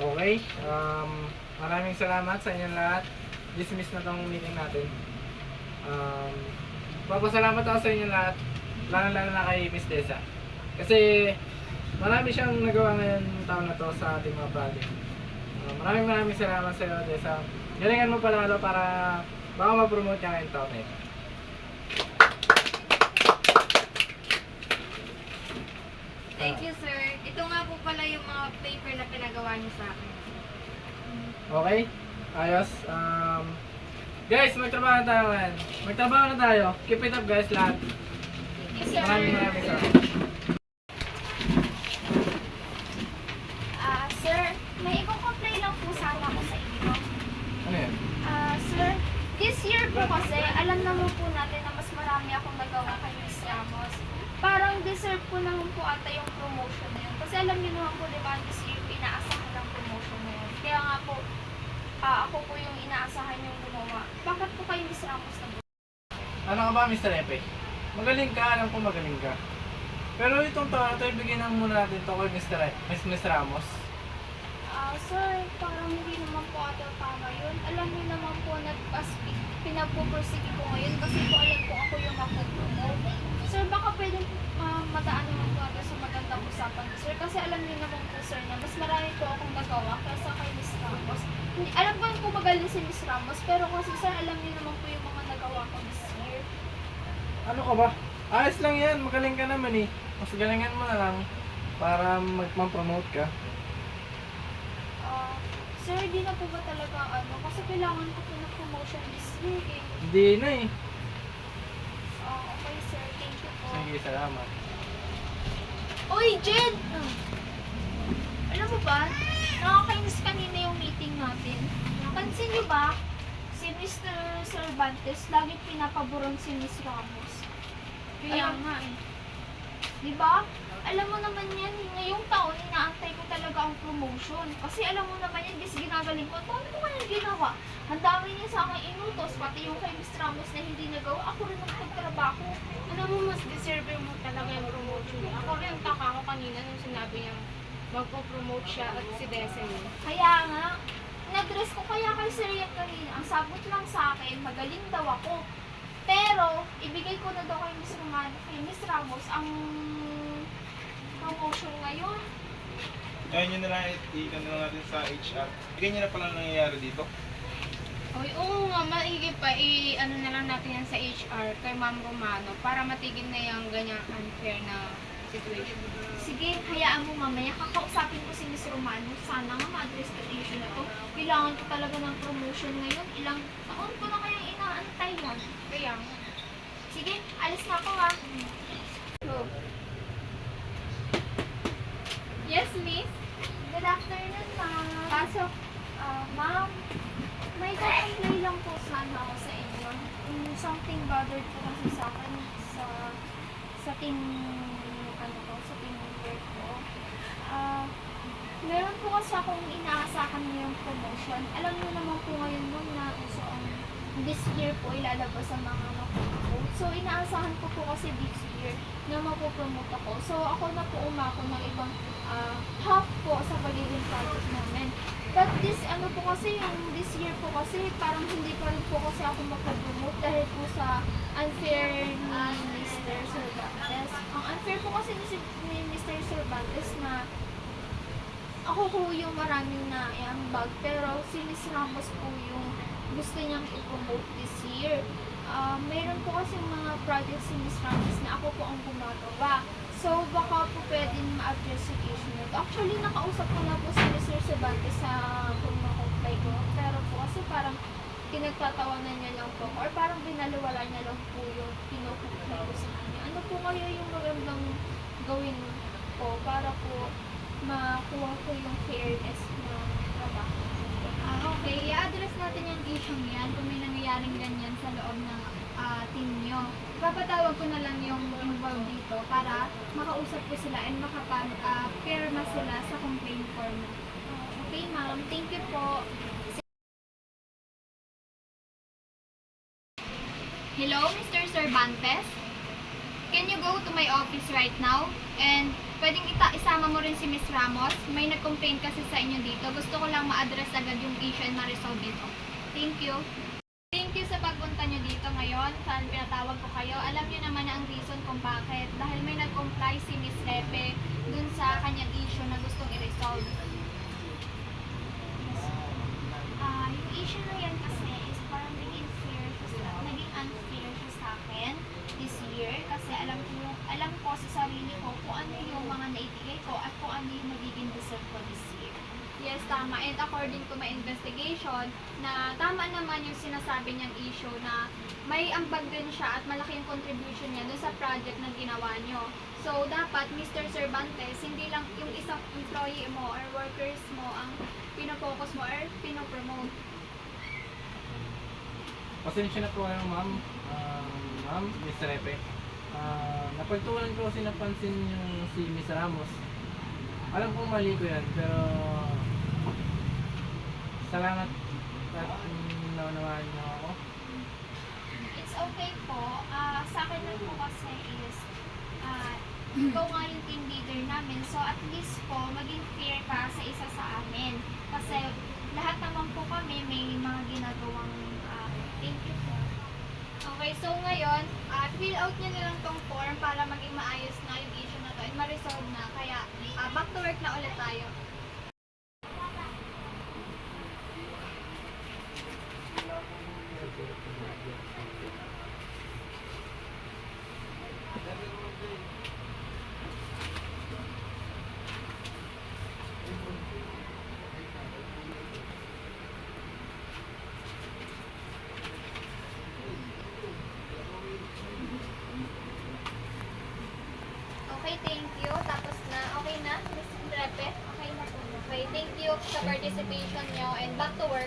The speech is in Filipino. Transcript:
Okay, maraming salamat sa inyong lahat. Dismiss na tong meeting natin. Papasalamat ako sa inyong lahat, lalo na kay Miss Desa. Kasi marami siyang nagawa ngayon taon na to sa ating mga project. Maraming salamat sa iyo, Desa. Galingan mo palalo para baka ma-promote niya ngayong taon na ito. Thank you, sir. Ito nga po pala yung mga paper na pinagawa niyo sa akin. Okay? Ayos. Guys, magtrabaho na tayo ngayon. Magtrabaho na tayo. Keep it up guys lahat. Thank you, sir. Maraming salamat. Sir, may i-complain lang po sana ako sa inyo. Ano yan? Sir, this year po kasi, alam naman po natin na mas marami akong nagawa kay Miss Ramos. Parang deserve po naman po ata yung promotion na yun. Kasi alam niyo naman po, di ba, this year inaasahan ng promotion na yun. Kaya nga po, ako po yung inaasahan yung gumawa. Bakit po kayo Miss Ramos na po? Ano ka ba, Mr. Epe? Magaling ka, alam ko magaling ka. Pero itong taon na ito, ibigyan muna natin ito kay Miss Ramos. Sir, parang hindi naman po ata tama yun. Alam niyo naman po na pinagpupursige ko ngayon kasi po alam ko ako yung makupromote. Sir, baka pwede madaan naman po ata sa magandang usapan ko, sir. Kasi alam niyo naman po, sir, na mas marami po akong nagawa kaysa kay Miss Ramos. Alam ko yung po magaling si Miss Ramos, pero kasi sir, alam niyo naman po yung mga nagawa ko this year. Ano ka ba? Ayos lang yan, magaling ka naman eh. Mas galingan mo na lang para mag-promote ka. Sir, di na po ba talaga kasi kailangan ko po ng promotion this year eh. Hindi na eh. Okay sir, thank you po. Sige, salamat. Oy, Jen! Alam mo ba, nakakainis kanina yung meeting natin. Pansin niyo ba, si Mr. Cervantes lagi pinapaboron si Miss Ramos. Kaya nga eh. Diba? Alam mo naman yan, ngayong taon, inaantay ko talaga ang promotion. Kasi alam mo naman yan, kasi ginagaling ko. Ang dami ko kanyang ginawa. Ang dami niya sa akin inutos, pati yung kay Miss Ramos na hindi nagawa. Ako rin ang pagtrabaho. Alam mo, mas deserve mo talaga yung promotion niya. Ako rin taka ko kanina nung sinabi niya magpo-promote siya at si Desa yun. Kaya nga, nag-dress ko kaya kay Sir yan kanina. Ang sagot lang sa akin, magaling daw ako. Pero, ibigay ko na daw kay Miss Ramos ang promotion ngayon. Ngayon yun na lang, i-ikan na natin sa HR. Ganyan na pala nangyayari dito. Oy, oo nga, maigi pa, ano na lang natin yan sa HR kay Ma'am Romano para matigil na yung ganyang unfair na situation. Sige, hayaan mo mamaya. Kakausapin ko si Miss Romano. Sana nga ma-address ko yung issue na to. Kailangan ko talaga ng promotion ngayon. Ilang taon ko na kayang inaantay yan. Kaya, Sige, alis na ako ha. yes, miss? Good afternoon, ma'am. Pasok. Ma'am, may complain lang po sana ako sa inyo. Something bothered po kasi sa akin sa team, sa team work ko. Meron po kasi akong inaasahan ngayong promotion. Alam niyo naman po ngayon ma'am na uso ang this year po ilalabas ang mga mapopromote. So, inaasahan ko po kasi this year na mapopromote ako. So, ako na po umako ng ibang half po sa pagiging project namin. But this year po kasi parang hindi pa rin po kasi ako mapopromote dahil po sa unfair ni Mr. Cervantes. Ang unfair po kasi ni Mr. Cervantes na ako po yung maraming na i-ambag, pero si Miss Ramos po yung gusto niyang i-promote this year. Mayroon po kasi mga projects si Miss Ramos na ako po ang gumagawa. So, baka po pwedeng ma-address yung issue na ito. Actually, nakausap ko na po si Mr. Cervantes sa pag-comply ko. Pero po kasi parang pinagtatawanan niya lang po or parang binaliwala niya lang po yung pinukumply ko sa kanya. Ano po kaya yung magandang gawin po para po makuha ko yung fairness na trabaho? Okay, i-address natin yung issue yan kung may nangyayaring ganyan sa loob ng team nyo. Papatawag ko na lang yung involved dito para makausap ko sila and makapag-pirma sila sa complaint form. Okay, ma'am. Thank you po. Hello, Mr. Cervantes? can you go to my office right now? And pwedeng isama mo rin si Miss Ramos. May nag-complain kasi sa inyo dito. Gusto ko lang ma-address agad yung issue and ma-resolve ito. Thank you. Thank you sa pagpunta nyo dito ngayon. Saan pinatawag ko kayo. Alam nyo naman ang reason kung bakit. Dahil may nag-comply si Miss Repe dun sa kanyang issue na gustong i-resolve. Yung issue na yan kasi is parang naging unfair siya sa akin this year. Kasi alam ko sa sarili ko kung ano yung mga naibigay ko at kung ano yung magiging deserve ko this year. Yes, tama. And according to my investigation, na tama naman yung sinasabi niyang issue na may ambag din siya at malaki yung contribution niya dun sa project na ginawa niyo. So, dapat, Mr. Cervantes, hindi lang yung isang employee mo or workers mo ang pinofocus mo or pinopromote. Pasensya na po kayo, ma'am. Ma'am, Miss Repe. Napagtuunan ko kasi napansin yung si Miss Ramos. Alam kong mali ko yan, pero salamat at naunawaan niyo ako. It's okay po. Sa akin lang po kasi is, ikaw nga yung team leader namin. So, at least po, maging fair ka sa isa sa amin. Kasi lahat naman po kami may mga ginagawang thank you po. Okay, so ngayon, fill out nyo na lang tong form para maging maayos na yung issue na to and ma-resolve na. Kaya, back to work na ulit tayo. Okay, thank you. Tapos na. Okay na, Miss Repe? Okay na po. Okay, thank you sa participation nyo and back to work.